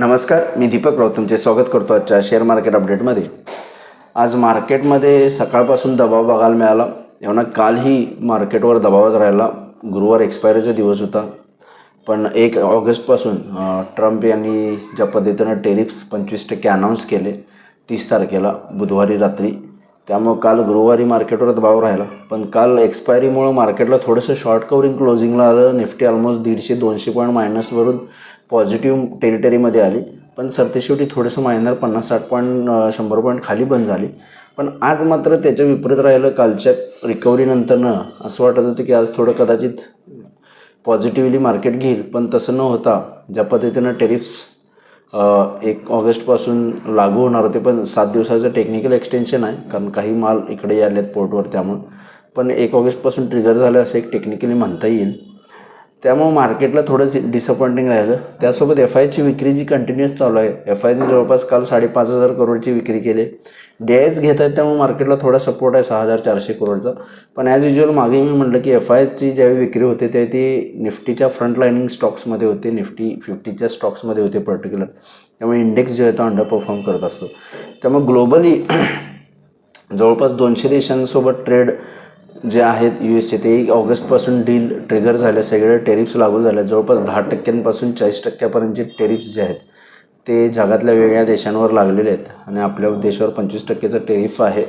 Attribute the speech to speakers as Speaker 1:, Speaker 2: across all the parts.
Speaker 1: नमस्कार, मी दीपक राऊत तुमचे स्वागत करतो आजच्या शेअर मार्केट अपडेटमध्ये. आज मार्केटमध्ये सकाळपासून दबाव बघायला मिळाला. एवढा कालही मार्केटवर दबावच राहिला. गुरुवार एक्सपायरीचा दिवस होता, पण 1 ऑगस्टपासून ट्रम्प यांनी ज्या पद्धतीनं टेरिफ्स 25% अनाऊन्स केले 30 तारखेला बुधवारी रात्री, त्यामुळं काल गुरुवारी मार्केटवर दबाव राहिला. पण काल एक्सपायरीमुळं मार्केटला थोडंसं शॉर्ट कवरिंग क्लोजिंगला आलं. निफ्टी ऑलमोस्ट 150-200 पॉईंट मायनसवरून पॉझिटिव्ह टेरिटरीमध्ये आली, पण सरतेशेवटी थोडंसं मायनर 50-60 पॉईंट 100 पॉईंट खाली बंद झाली. पण आज मात्र त्याच्या विपरीत राहिलं. कालच्या रिकव्हरीनंतरनं असं वाटत होतं की आज थोडं कदाचित पॉझिटिव्हली मार्केट घेईल, पण तसं न होता ज्या पद्धतीनं टेरिफ्स 1 ऑगस्टपासून लागू होणार होते, पण 7 दिवसाचं टेक्निकल एक्सटेन्शन आहे कारण काही माल इकडे आलेत पोर्टवर, त्यामुळं पण 1 ऑगस्टपासून ट्रिगर झालं असं एक टेक्निकली म्हणता येईल. त्यामुळं मार्केटला थोडंसं डिसअपॉइंटिंग राहिलं. त्यासोबत FIची विक्री जी कंटिन्युअस चालू आहे, FIने जवळपास काल 5,500 करोडची विक्री केली. DIs घेत आहेत, त्यामुळे मार्केटला थोडा सपोर्ट आहे 6,400 करोडचा. पण ॲज युजल मागे मी म्हटलं की FIची ज्यावेळी विक्री होते ते ती निफ्टीच्या फ्रंट लाईनिंग स्टॉक्समध्ये होते, निफ्टी 50च्या स्टॉक्समध्ये होते पर्टिक्युलर. त्यामुळे इंडेक्स जो आहे तो अंडर परफॉर्म करत असतो. त्यामुळे ग्लोबली जवळपास 200 देशांसोबत ट्रेड जे आहेत USचे ते 1 ऑगस्टपासून डील ट्रिगर झाले. सगळे टेरिफ्स लागू झाले. जवळपास 10% 40%पर्यंतचे टेरिफ्स जे आहेत ते जगातल्या वेगळ्या देशांवर लागलेले आहेत आणि आपल्या देशावर 25%चं टेरिफ आहे.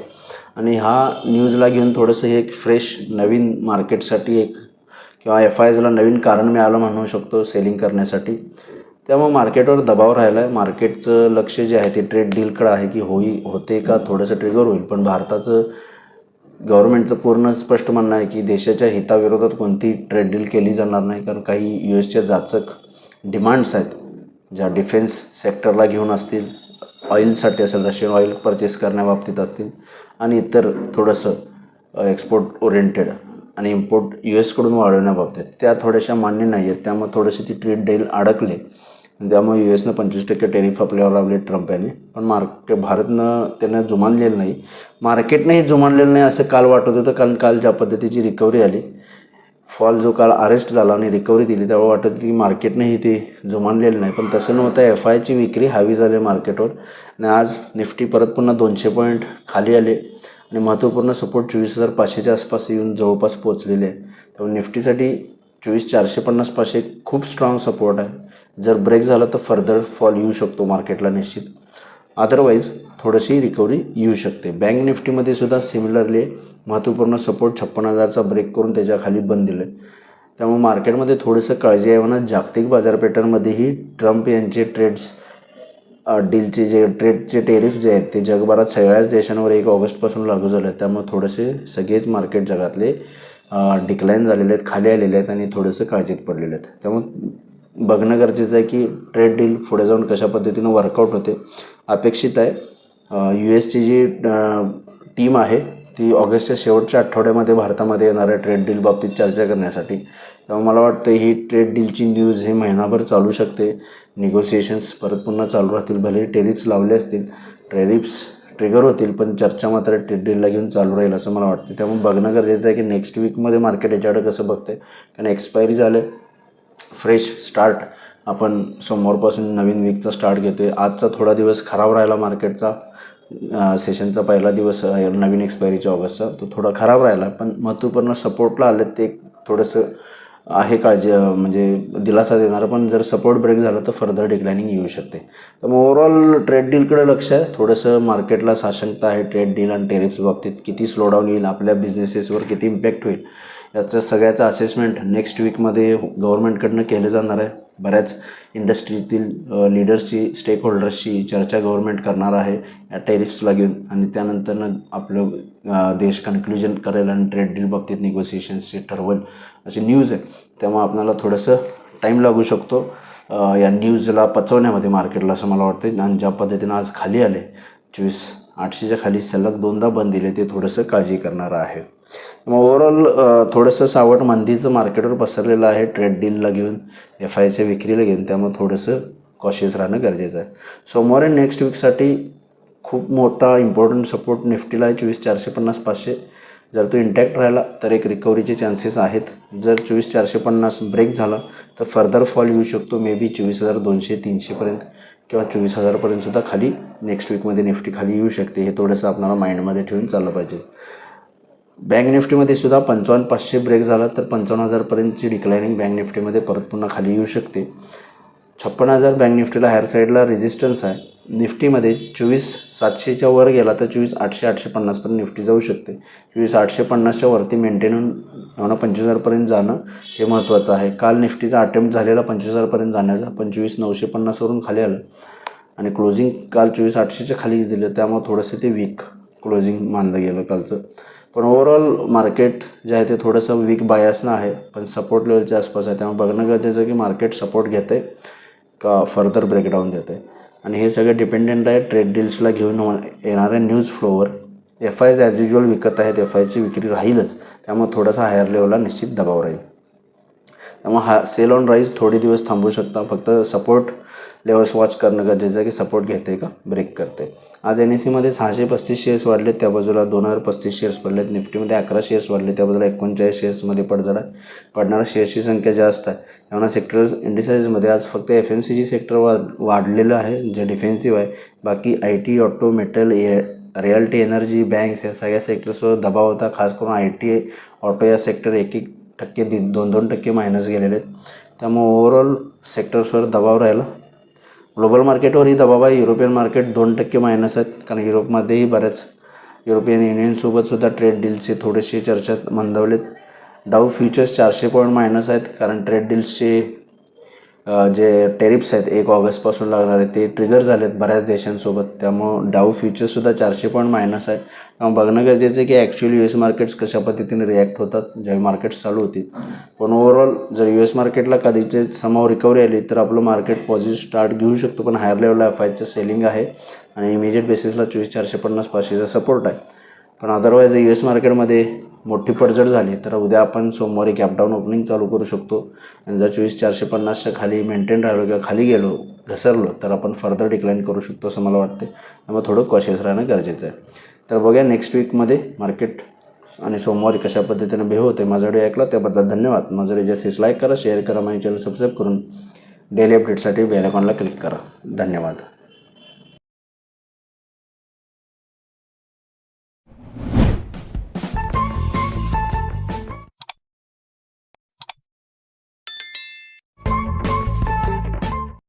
Speaker 1: आणि हा न्यूजला घेऊन थोडंसं हे एक फ्रेश नवीन मार्केटसाठी एक किंवा FIजला नवीन कारण मिळालं म्हणू शकतो सेलिंग करण्यासाठी. त्यामुळे मार्केटवर दबाव राहिला आहे. मार्केटचं लक्ष जे आहे ते ट्रेड डीलकडं आहे की होते का थोडंसं ट्रिगर होईल. पण भारताचं गव्हर्नमेंटचं पूर्ण स्पष्ट म्हणणं आहे की देशाच्या हिताविरोधात कोणती ट्रेड डील केली जाणार नाही, कारण काही USच्या जाचक डिमांड्स आहेत ज्या डिफेन्स सेक्टरला घेऊन असतील, ऑइलसाठी असेल, रशियन ऑइल परचेस करण्याबाबतीत असतील आणि इतर थोडंसं एक्सपोर्ट ओरिएंटेड आणि इम्पोर्ट USकडून वाढवण्याबाबतीत त्या थोड्याशा मान्य नाही आहेत. त्यामुळे थोडेसे ती ट्रेड डील अडकले. त्यामुळे USनं 25% टेरिफ आपल्यावर लावले ट्रम्प यांनी. पण भारतनं त्यांना जुमानलेलं नाही, मार्केटनंही जुमानलेलं नाही असं काल वाटत होतं. कारण काल ज्या पद्धतीची रिकव्हरी आली, फॉल जो काल अरेस्ट झाला आणि रिकव्हरी दिली, त्यामुळे वाटत होती की मार्केटनंही ते जुमानलेलं नाही. पण तसं नव्हतं. FIची विक्री हावी झाली मार्केटवर आणि आज निफ्टी परत पुन्हा 200 पॉईंट खाली आले आणि महत्त्वपूर्ण सपोर्ट 24,500च्या आसपास येऊन जवळपास पोचलेले आहे. त्यामुळे निफ्टीसाठी 24,450-500 खूप स्ट्रॉंग सपोर्ट आहे. जर ब्रेक झाला तर फर्दर फॉल येऊ शकतो मार्केटला निश्चित. अदरवाईज थोडीशी रिकव्हरी येऊ शकते. बँक निफ्टीमध्ये सुद्धा सिमिलरली महत्त्वपूर्ण सपोर्ट 56,000चा ब्रेक करून त्याच्या खाली बंद दिलं. त्यामुळे मार्केटमध्ये थोडंसं काळजी आहे. म्हणा जागतिक बाजारपेठांमध्येही ट्रम्प यांचे डीलचे जे ट्रेडचे टेरिफ जे आहेत ते जगभरात सगळ्याच देशांवर 1 ऑगस्टपासून लागू झाले आहेत. त्यामुळे थोडेसे सगळेच मार्केट जगातले डिक्लाईन झालेले आहेत, खाली आलेले आहेत आणि थोडंसं काळजीत पडलेले आहेत. त्यामुळे बघणं गरजेचं आहे की ट्रेड डील पुढे जाऊन कशा पद्धतीनं वर्कआउट होते. अपेक्षित आहे USची जी टीम आहे ती ऑगस्टच्या शेवटच्या आठवड्यामध्ये भारतामध्ये येणार आहे ट्रेड डील बाबतीत चर्चा करण्यासाठी. त्यामुळे मला वाटतं ही ट्रेड डीलची न्यूज हे महिनाभर चालू शकते. निगोसिएशन्स परत पुन्हा चालू राहतील. भले टेरिफ्स लावले असतील, टेरिफ्स ट्रिगर होतील, पण चर्चा मात्र ट्रेड डीलला घेऊन चालू राहील असं मला वाटतं. त्यामुळे बघणं गरजेचं आहे की नेक्स्ट वीकमध्ये मार्केट याच्याकडे कसं बघते. कारण एक्सपायरी झाले, फ्रेश स्टार्ट आपण सोमवारपासून नवीन वीकचा स्टार्ट घेतो आहे. आजचा थोडा दिवस खराब राहिला मार्केटचा. सेशनचा पहिला दिवस नवीन एक्सपायरीच्या ऑगस्टचा तो थोडा खराब राहिला, पण महत्त्वपूर्ण सपोर्टला आले ते थोडंसं आहे काळजी म्हणजे दिलासा देणार. पण जर सपोर्ट ब्रेक झाला तर फर्दर डिक्लायनिंग येऊ शकते. त्यामुळे ओव्हरऑल ट्रेड डीलकडे लक्ष आहे. थोडंसं मार्केटला साशंकता आहे ट्रेड डील आणि टेरिफ्स बाबतीत. किती स्लोडाऊन येईल, आपल्या बिझनेसेसवर किती इम्पॅक्ट होईल, याचं सगळ्याचं असेसमेंट नेक्स्ट वीकमध्ये गव्हर्नमेंटकडनं केलं जाणार आहे. बऱ्याच इंडस्ट्रीतील लीडर्सची, स्टेक होल्डर्सची चर्चा गव्हर्नमेंट करणार आहे या टेरिफ्सला घेऊन आणि त्यानंतरनं आपलं देश कन्क्ल्युजन करेल आणि ट्रेड डील बाबतीत निगोसिएशन्सचे ठरवेल अशी न्यूज आहे. त्यामुळे आपल्याला थोडंसं टाईम लागू शकतो या न्यूजला पचवण्यामध्ये मार्केटला असं मला वाटतं. आणि ज्या पद्धतीनं आज खाली आले 24,800च्या खाली सलग 2दा बंद दिले ते थोडंसं काळजी करणारं आहे. मग ओव्हरऑल थोडंसं सावट मंदीचं मार्केटवर पसरलेलं आहे ट्रेड डीलला घेऊन, FIच्या विक्रीला घेऊन. त्यामुळे थोडंसं कॉशियस राहणं गरजेचं आहे. सोमवारी नेक्स्ट वीकसाठी खूप मोठा इम्पॉर्टंट सपोर्ट निफ्टीला आहे 24,450-500. जर तो इंटॅक्ट राहिला तर एक रिकव्हरीचे चान्सेस आहेत. जर 24,450 ब्रेक झाला तर फर्दर फॉल येऊ शकतो. मे बी 24,200-300पर्यंत किंवा 24,000पर्यंतसुद्धा खाली नेक्स्ट वीकमध्ये निफ्टी खाली येऊ शकते. हे थोडंसं आपल्याला माइंडमध्ये ठेवून चाललं पाहिजे. बँक निफ्टीमध्ये सुद्धा 55,500 ब्रेक झाला तर 55,000पर्यंतची डिक्लायनिंग बँक निफ्टीमध्ये परत पुन्हा खाली येऊ शकते. 56,000 बँक निफ्टीला हायर साईडला रेजिस्टन्स आहे. निफ्टीमध्ये 24,700च्या वर गेला तर 24,800-850पर्यंत निफ्टी जाऊ शकते. 24,850च्या वरती मेंटेन होऊन 25,000पर्यंत जाणं हे महत्त्वाचं आहे. काल निफ्टीचा अटेम्प्ट झालेला 25,000पर्यंत जाण्याचा, 25,950वरून खाली आलं आणि क्लोजिंग काल 24,800च्या खाली दिलं, त्यामुळे थोडंसं ते वीक क्लोजिंग मानलं गेलं कालचं. पण ओव्हरऑल मार्केट जे आहे ते थोडंसं वीक बायासनं आहे, पण सपोर्ट लेवलच्या आसपास आहे. त्यामुळे बघणं गरजेचं आहे की मार्केट सपोर्ट घेतं आहे का फर्दर ब्रेकडाऊन देत आहे. आणि हे सगळं डिपेंडेंट आहे ट्रेड डील्सला घेऊन येणाऱ्या news flower. FIs as usual विकत आहेत, FIची विक्री राहीलच, त्यामुळे थोडासा हायर लेवलला निश्चित दबाव राहील. त्यामुळे सेल ऑन राईज थोडे दिवस थांबू शकता. फक्त सपोर्ट लेवल्स वॉच करणं गरजेचं आहे की सपोर्ट घेते का ब्रेक करते. आज NSEमध्ये 635 शेअर्स वाढलेत, त्या बाजूला 2,035 शेअर्स पडलेत. निफ्टीमध्ये 11 शेअर्स वाढले, त्या बाजूला 39 शेअर्समध्ये पडझड आहे. पडणाऱ्या शेअर्सची संख्या जास्त आहे. त्यामुळे सेक्टर इंडिसाइजमध्ये आज फक्त FMCG सेक्टर वाढलेलं आहे जे डिफेन्सिव्ह आहे. बाकी IT, auto, metal, realty, energy, banks या सगळ्या सेक्टर्सवर दबाव होता. खास करून IT, ऑटो या सेक्टर 1-1%, 2-2% मायनस गेलेले आहेत. त्यामुळे ओव्हरऑल सेक्टर्सवर दबाव राहिला. ग्लोबल मार्केटवरही दबाव आहे. युरोपियन मार्केट 2% मायनस आहेत, कारण युरोपमध्येही बऱ्याच युरोपियन युनियनसोबतसुद्धा ट्रेड डील्सचे थोडेसे चर्चा मंदावलेत. डाऊ फ्युचर्स 400 पॉईंट मायनस आहेत, कारण ट्रेड डील्सचे जे टेरिफ्स आहेत 1 ऑगस्टपासून लागणार आहेत ते ट्रिगर झालेत बऱ्याच देशांसोबत. त्यामुळं डाऊ फ्युचर्ससुद्धा 400 पॉईंट मायनस आहेत. त्यामुळे बघणं गरजेचं आहे की ॲक्च्युअली US मार्केट्स कशा पद्धतीने रिॲक्ट होतात ज्यावेळी मार्केट्स चालू होतील. पण ओव्हरऑल जर US मार्केटला कधीचे समाव रिकव्हरी आली तर आपलं मार्केट पॉझिटिव्ह स्टार्ट घेऊ शकतो. पण हायर लेवलला FIचं सेलिंग आहे आणि इमिजिएट बेसिसला 24,450-500चा सपोर्ट आहे. पण अदरवाईज US मार्केटमध्ये मोठी पडझड झाली तर उद्या आपण सोमवारी गॅपडाऊन ओपनिंग चालू करू शकतो. आणि जर 24,450च्या खाली मेंटेन राहिलो किंवा खाली गेलो, घसरलो, तर आपण फर्दर डिक्लाईन करू शकतो असं मला वाटते. त्यामुळे थोडं कॉशियस राहणं गरजेचं आहे. तर बघूया नेक्स्ट वीकमध्ये मार्केट आणि सोमवारी कशा पद्धतीने बिहेव होते. माझा व्हिडिओ ऐकला त्याबद्दल धन्यवाद. माझा व्हिडिओ जास्तीत लाईक करा, शेअर करा, माझ्या चॅनल सबस्क्राईब करून डेली अपडेटसाठी बेल आयकॉनला क्लिक करा. धन्यवाद.